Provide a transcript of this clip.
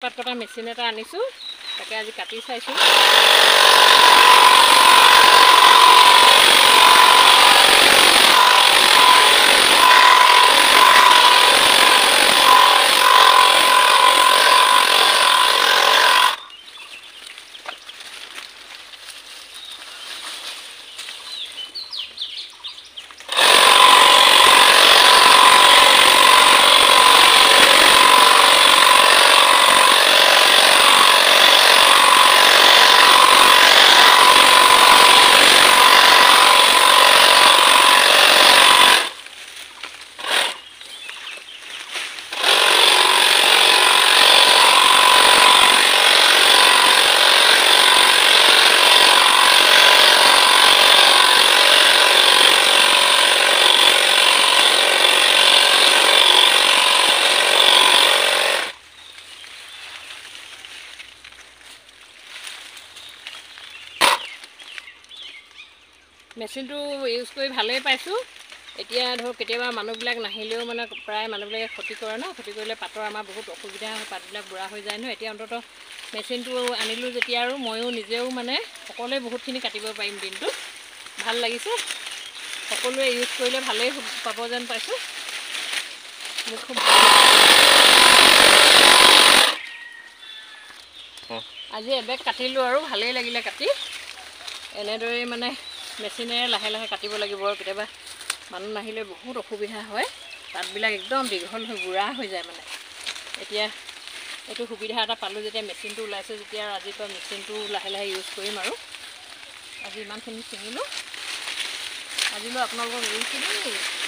পাত কটা মেচিন এটা আনিছোঁ, তাকে আজি কাটি চাইছোঁ। মেচিনটো ইউজ কৰি ভালেই পাইছোঁ। এতিয়া ধৰক কেতিয়াবা মানুহবিলাক নাহিলেও মানে প্ৰায় মানুহবিলাকে ক্ষতি কৰে ন, ক্ষতি কৰিলে পাতৰ আমাৰ বহুত অসুবিধা হয়, পাতবিলাক বুঢ়া হৈ যায় ন। এতিয়া অন্ততঃ মেচিনটো আনিলোঁ যেতিয়া আৰু ময়ো নিজেও মানে অকলে বহুতখিনি কাটিব পাৰিম দিনটো। ভাল লাগিছে, সকলোৱে ইউজ কৰিলে ভালেই পাব যেন পাইছোঁ। মোৰ খুব আজি এবেগ কাটিলোঁ আৰু ভালেই লাগিলে কাটি। এনেদৰেই মানে মেচিনেৰে লাহে লাহে কাটিব লাগিব আৰু কেতিয়াবা মানুহ নাহিলে বহুত অসুবিধা হয়, পাতবিলাক একদম দীঘল হৈ বুঢ়া হৈ যায় মানে। এতিয়া এইটো সুবিধা এটা পালোঁ যেতিয়া মেচিনটো ওলাইছে যেতিয়া, আৰু আজিৰ পৰা মেচিনটো লাহে লাহে ইউজ কৰিম আৰু। আজি ইমানখিনি ছিঙিলোঁ, আজিলৈ আপোনালোকক এৰিছোঁ দেই।